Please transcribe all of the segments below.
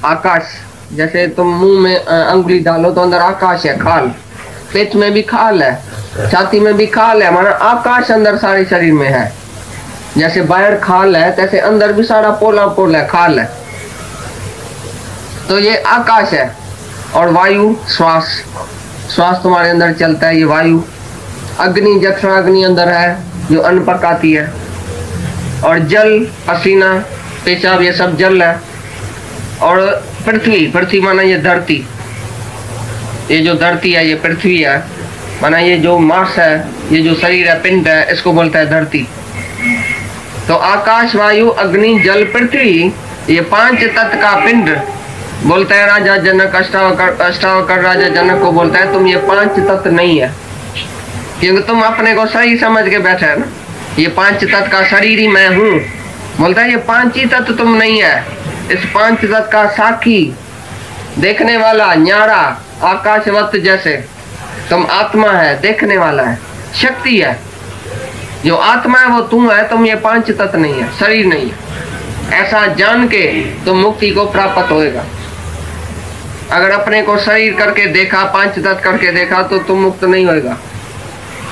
आकाश, जैसे तुम मुंह में अंगुली डालो तो अंदर आकाश है, खाल, पेट में भी खाल है, छाती में भी खाल है, माना आकाश अंदर सारे शरीर में है। जैसे बाहर खाल है तैसे अंदर भी सारा पोला पोला है, खाल है। तो ये आकाश है। और वायु श्वास, श्वास तुम्हारे अंदर चलता है, ये वायु। अग्नि, जठराग्नि अंदर है जो अन्न पकाती है। और जल, पसीना, पेशाब, ये सब जल है। और पृथ्वी, पृथ्वी माना ये धरती, ये जो धरती है ये पृथ्वी है, माना ये जो मास है, ये जो शरीर है, पिंड है, इसको बोलता है धरती। तो आकाश, वायु, अग्नि, जल, पृथ्वी, ये 5 तत्व का पिंड बोलता है राजा जनक। अष्टावकर राजा जनक को बोलता है तुम ये 5 तत्व नहीं है, क्योंकि तुम अपने को सही समझ के बैठे है ना, ये 5 तत्व का शरीर ही मैं हूँ। बोलता है ये 5 ही तत्व तुम नहीं है, इस 5 तत्व का साक्षी, देखने वाला, न्यारा, आकाशवत जैसे तुम आत्मा है, देखने वाला है, शक्ति है। जो आत्मा है वो तुम है, तुम ये 5 तत्व नहीं है, शरीर नहीं है। ऐसा जान के तुम मुक्ति को प्राप्त होएगा। अगर अपने को शरीर करके देखा, 5 तत्व करके देखा, तो तुम मुक्त नहीं होएगा,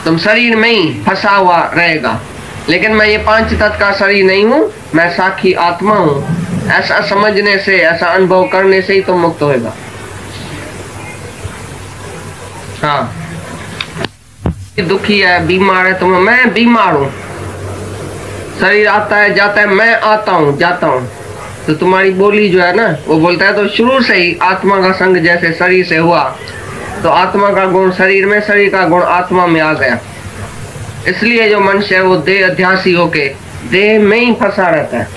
तुम शरीर में ही फंसा हुआ रहेगा। लेकिन मैं ये 5 तत्व का शरीर नहीं हूँ, मैं साक्षी आत्मा हूँ, ऐसा समझने से, ऐसा अनुभव करने से ही तुम मुक्त होएगा। हाँ, दुखी है, बीमार है, तुम, मैं बीमार हूँ, शरीर आता है जाता है, मैं आता हूँ जाता हूँ, तो तुम्हारी बोली जो है ना वो बोलता है। तो शुरू से ही आत्मा का संग जैसे शरीर से हुआ, तो आत्मा का गुण शरीर में, शरीर का गुण आत्मा में आ गया। इसलिए जो मनुष्य है वो देह अध्यासी होके देह में ही फंसा रहता है,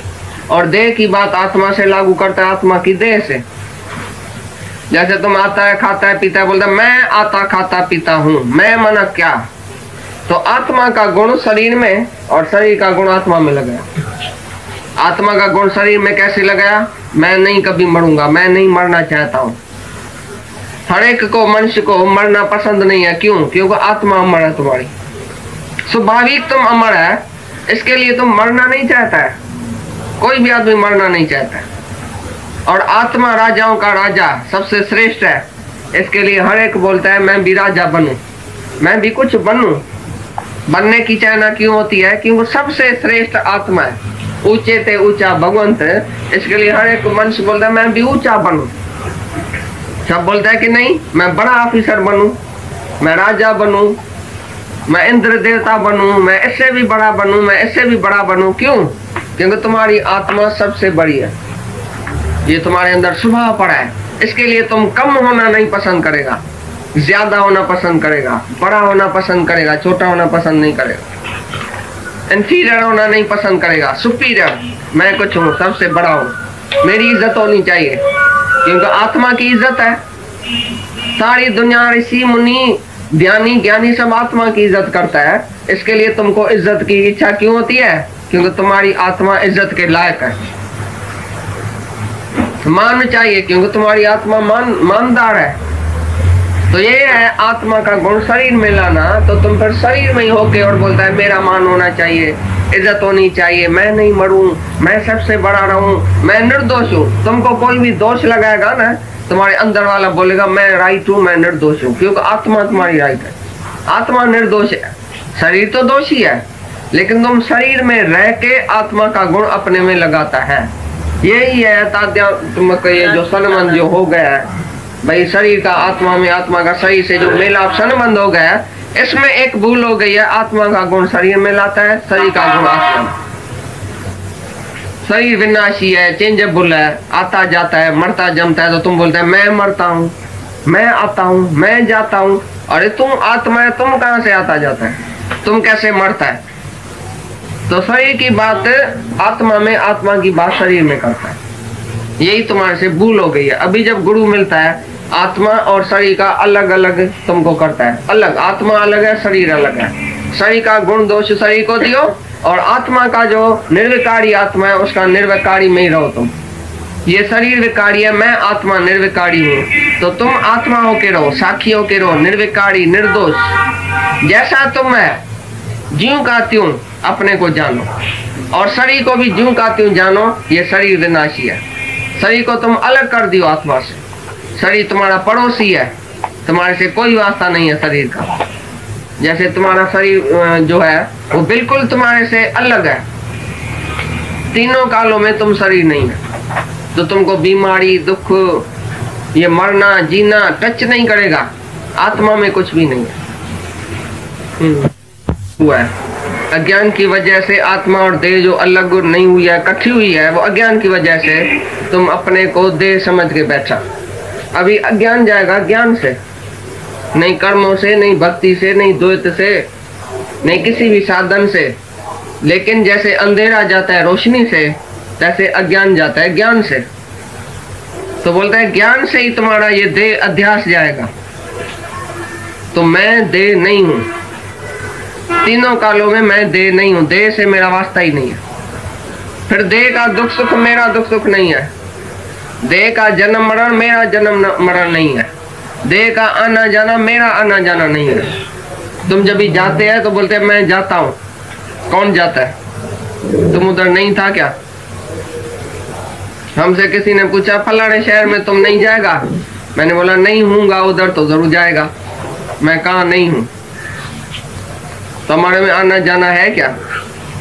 और देह की बात आत्मा से लागू करता है, आत्मा की देह से। जैसे तुम आता है, खाता है, पीता है, बोलता है मैं आता खाता पीता हूँ, मैं मना क्या, तो आत्मा का गुण शरीर में और शरीर का गुण आत्मा में लगाया। आत्मा का गुण शरीर में कैसे लगाया, मैं नहीं कभी मरूंगा, मैं नहीं मरना चाहता हूँ। हर एक को, मनुष्य को मरना पसंद नहीं है। क्यों? क्योंकि आत्मा अमर है तुम्हारी, स्वाभाविक तुम अमर है, इसके लिए तुम मरना नहीं चाहता है। कोई भी आदमी मरना नहीं चाहता है। और आत्मा राजाओं का राजा सबसे श्रेष्ठ है, इसके लिए हर एक बोलता है मैं भी राजा बनूं, मैं भी कुछ बनूं। बनने की चाहना क्यों होती है? क्योंकि सबसे श्रेष्ठ आत्मा है, ऊंचे ते ऊंचा भगवंत है। इसके लिए हर एक मनुष्य बोलता है मैं भी ऊंचा बनूं। सब बोलता है कि नहीं मैं बड़ा ऑफिसर बनूं, मैं राजा बनूं, मैं इंद्र देवता बनूं, मैं इससे भी बड़ा बनूं, मैं इससे भी बड़ा बनूं। क्यों? क्योंकि तुम्हारी आत्मा सबसे बड़ी है, ये तुम्हारे अंदर स्वभाव पड़ा है। इसके लिए तुम कम होना नहीं पसंद करेगा, ज्यादा होना पसंद करेगा, बड़ा होना पसंद करेगा, छोटा होना पसंद नहीं करेगा, इंफीरियर होना नहीं पसंद करेगा, सुपीरियर, मैं कुछ हूँ, सबसे बड़ा हूँ, मेरी इज्जत होनी चाहिए। क्योंकि आत्मा की इज्जत है। सारी दुनिया, ऋषि मुनि, ज्ञानी ज्ञानी सब आत्मा की इज्जत करता है। इसके लिए तुमको इज्जत की इच्छा क्यों होती है? क्योंकि तुम्हारी आत्मा इज्जत के लायक है। मान चाहिए क्योंकि तुम्हारी आत्मा मानदार है। तो ये है आत्मा का गुण शरीर में लाना। तो तुम फिर शरीर में ही होके और बोलता है मेरा मान होना चाहिए, इज्जत होनी चाहिए, मैं नहीं मरूं, मैं सबसे बड़ा रहूं, मैं निर्दोष हूं। तुमको कोई भी दोष लगाएगा ना, तुम्हारे अंदर वाला बोलेगा मैं राइट हूं, मैं निर्दोष हूं, क्योंकि आत्मा तुम्हारी राइट है, आत्मा निर्दोष है। शरीर तो दोषी है, लेकिन तुम शरीर में रह के आत्मा का गुण अपने में लगाता है। यही है तात्या तुमको ये जो संबंध जो हो गया है भाई, शरीर का आत्मा में, आत्मा का शरीर से जो मेलाप संबंध हो गया है, इसमें एक भूल हो गई है। आत्मा का गुण शरीर में लाता है, शरीर का गुण आत्मा में। शरीर विनाशी है, चेंजेबल है, आता जाता है, मरता जमता है। तो तुम बोलते हैं मैं मरता हूँ, मैं आता हूँ, मैं जाता हूँ। अरे तुम आत्मा है, तुम कहाँ से आता जाता है? तुम कैसे मरता है? तो शरीर की बात आत्मा में, आत्मा की बात शरीर में करता है। यही तुम्हारे से भूल हो गई है। अभी जब गुरु मिलता है, आत्मा और शरीर का अलग अलग तुमको करता है। अलग, आत्मा अलग है, शरीर अलग है। शरीर का गुण दोष शरीर को दियो, और आत्मा का जो निर्विकारी आत्मा है उसका निर्विकारी में ही रहो तुम। ये शरीर विकारी है, मैं आत्मा निर्विकारी हूँ। तो तुम आत्मा होके रहो, साक्षी होके रहो, निर्विकारी, निर्दोष, जैसा तुम है ज्यों का त्यों अपने को जानो, और शरीर को भी ज्यों का त्यों जानो। ये शरीर विनाशी है, शरीर को तुम अलग कर दियो आत्मा से। शरीर तुम्हारा पड़ोसी है, तुम्हारे से कोई वास्ता नहीं है शरीर का। जैसे तुम्हारा शरीर जो है वो बिल्कुल तुम्हारे से अलग है। तीनों कालों में तुम शरीर नहीं है, तो तुमको बीमारी, दुख, ये मरना जीना टच नहीं करेगा। आत्मा में कुछ भी नहीं है। हुआ है अज्ञान की वजह से आत्मा और देह जो अलग नहीं हुई है, इकट्ठी हुई है, वो अज्ञान की वजह से तुम अपने को देह समझ के बैठा। अभी अज्ञान जाएगा ज्ञान से, नहीं कर्मों से, नहीं भक्ति से, नहीं द्वैत से, नहीं किसी भी साधन से। लेकिन जैसे अंधेरा जाता है रोशनी से, तैसे अज्ञान जाता है ज्ञान से। तो बोलता है ज्ञान से ही तुम्हारा ये देह अध्यास जाएगा। तो मैं देह नहीं हूं, तीनों कालों में मैं देह नहीं हूं, देह से मेरा वास्ता ही नहीं है। फिर देह का दुख सुख मेरा दुख सुख नहीं है, देह का जन्म मरण मेरा जन्म मरण नहीं है, देह का आना जाना मेरा आना जाना नहीं है। तुम जब भी जाते हैं तो बोलते हैं मैं जाता हूं। कौन जाता है? तुम उधर नहीं था क्या? हमसे किसी ने पूछा फलाने शहर में तुम नहीं जाएगा? मैंने बोला नहीं हूँगा उधर तो जरूर जाएगा। मैं कहा नहीं हूँ। तो हमारे में आना जाना है क्या?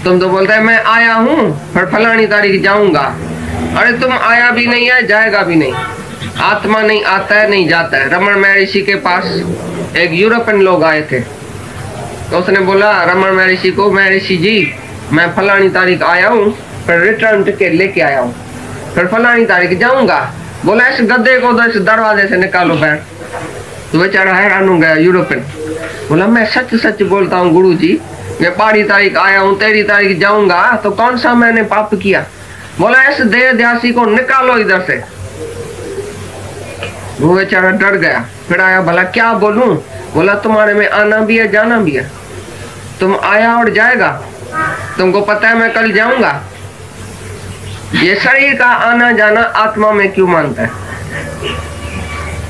तुम तो बोलते है मैं आया हूँ फिर फलानी तारीख जाऊंगा। अरे तुम आया भी नहीं है, जाएगा भी नहीं। आत्मा नहीं आता है, नहीं जाता है। रमन महर्षि के पास एक यूरोपियन लोग आए थे, तो उसने बोला रमन महर्षि को, महर्षि जी मैं फलानी तारीख आया हूँ, फिर रिटर्न टिकट लेके आया हूँ, फिर फलानी तारीख जाऊंगा। बोला इस गद्दे को तो इस दरवाजे से निकालो बैठ। तो बेचारा हैरान हो गया यूरोपियन। बोला मैं सच सच बोलता हूँ गुरु जी, मैं 12 तारीख आया हूँ, 13 तारीख जाऊंगा, तो कौन सा मैंने पाप किया? बोला इस देहध्यासी को निकालो इधर से। वो बेचारा डर गया। फिर आया, भला क्या बोलूं? बोला तुम्हारे में आना भी है जाना भी है। तुम आया और जाएगा, तुमको पता है मैं कल जाऊंगा। ये शरीर का आना जाना आत्मा में क्यों मानता है?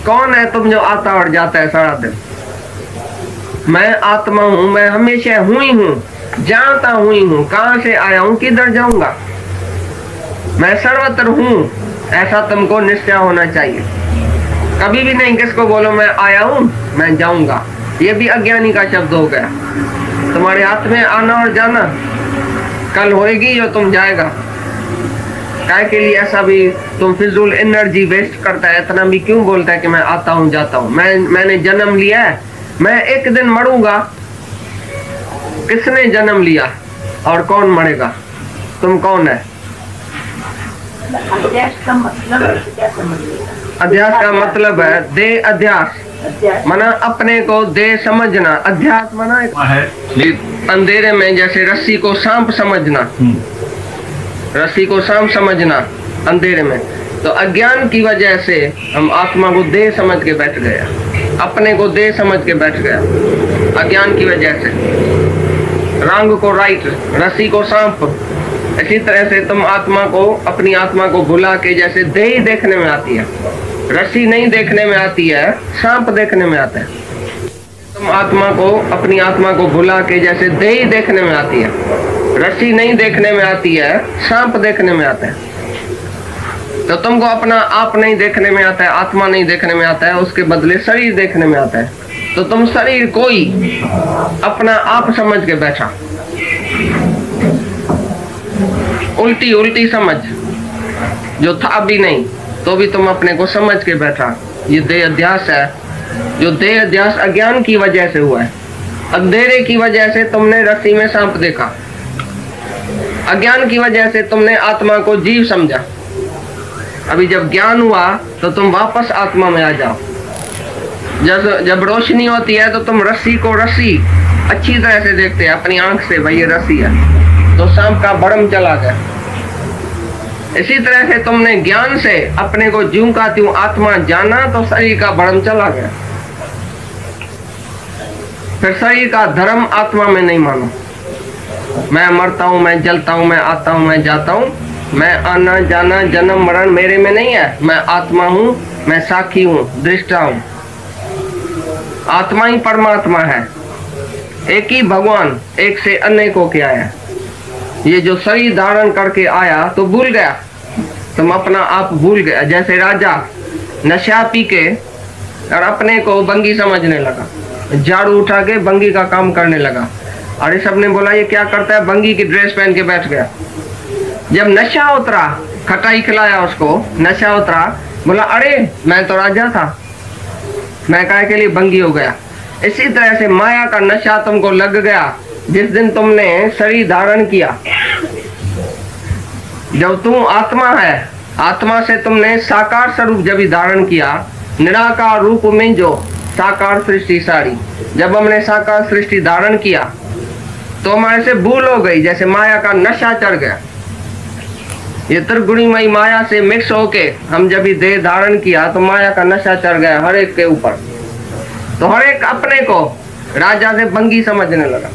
कौन है तुम जो आता और जाता है सारा दिन? मैं आत्मा हूँ, मैं हमेशा हूँ ही हूँ, जाता हूँ ही हूँ। कहाँ से आया हूँ, किधर जाऊंगा? मैं सर्वत्र हूँ, ऐसा तुमको निश्चय होना चाहिए। कभी भी नहीं किसको बोलो मैं आया हूँ मैं जाऊंगा, ये भी अज्ञानी का शब्द हो गया। तुम्हारे हाथ में आना और जाना, कल होएगी जो तुम जाएगा। काय के लिए ऐसा भी तुम फिजूल एनर्जी वेस्ट करता है? इतना भी क्यों बोलता है कि मैं आता हूँ जाता हूँ? मैंने जन्म लिया है, मैं एक दिन मरूंगा। किसने जन्म लिया और कौन मरेगा? तुम कौन है? अध्यास का मतलब क्या समझ लेगा? अध्यास का मतलब है देह अध्यास, माना अपने को देह समझना। अध्यास माना अंधेरे में जैसे रस्सी को सांप समझना, रस्सी को सांप समझना अंधेरे में। तो अज्ञान की वजह से हम आत्मा को देह समझ के बैठ गया, अपने को देह समझ के बैठ गया अज्ञान की वजह से। रंग को राइट, रस्सी को सांप। इसी तरह से तुम आत्मा को, अपनी आत्मा को भुला के, जैसे देह देखने में आती है, रस्सी नहीं देखने में आती है, सांप देखने में आता है। तुम आत्मा को, अपनी आत्मा को भुला के, जैसे देह देखने में आती है, रस्सी नहीं देखने में आती है, सांप देखने में आता है। तो तुमको अपना आप नहीं देखने में आता है, आत्मा नहीं देखने में आता है, उसके बदले शरीर देखने में आता है। तो तुम शरीर को ही अपना आप समझ के बैठा। उल्टी उल्टी समझ, जो था भी नहीं तो भी तुम अपने को समझ के बैठा। ये देह अध्यास है, जो देह अध्यास अज्ञान की वजह से हुआ है। अंधेरे की वजह से तुमने रस्सी में सांप देखा, अज्ञान की वजह से तुमने आत्मा को जीव समझा। अभी जब ज्ञान हुआ तो तुम वापस आत्मा में आ जाओ। जब रोशनी होती है तो तुम रस्सी को रस्सी अच्छी तरह से देखते हैं अपनी आंख से, भाई ये रस्सी है, तो सांप का भ्रम चला गया। इसी तरह से तुमने ज्ञान से अपने को ज्यों का त्यों आत्मा जाना, तो शरीर का भ्रम चला गया। फिर शरीर का धर्म आत्मा में नहीं मानो। मैं मरता हूं, मैं जलता हूं, मैं आता हूं, मैं जाता हूं, मैं आना जाना जन्म मरण मेरे में नहीं है। मैं आत्मा हूं, मैं साक्षी हूं, दृष्टा हूं। आत्मा ही परमात्मा है, एक ही भगवान, एक से अनेक होके आया। ये जो शरीर धारण करके आया तो भूल गया तुम अपना आप भूल गए। जैसे राजा नशा पी के और अपने को बंगी समझने लगा, झाड़ू उठा के बंगी का काम करने लगा। और ये सब ने बोला ये क्या करता है, बंगी की ड्रेस पहन के बैठ गया। जब नशा उतरा, खटाई खिलाया उसको, नशा उतरा, बोला अरे मैं तो राजा था, मैं काहे के लिए बंगी हो गया। इसी तरह से माया का नशा तुमको लग गया जिस दिन तुमने शरीर धारण किया। जब तुम आत्मा है, आत्मा से तुमने साकार स्वरूप जब ही धारण किया, निराकार रूप में जो साकार सृष्टि सारी, जब हमने साकार सृष्टि धारण किया तो हमारे से भूल हो गई, जैसे माया का नशा चढ़ गया। ये त्रिगुणीमयी माया से मिक्स होके हम जब भी देह धारण किया तो माया का नशा चढ़ गया हर एक के ऊपर। तो हर एक अपने को राजा से बंगी समझने लगा।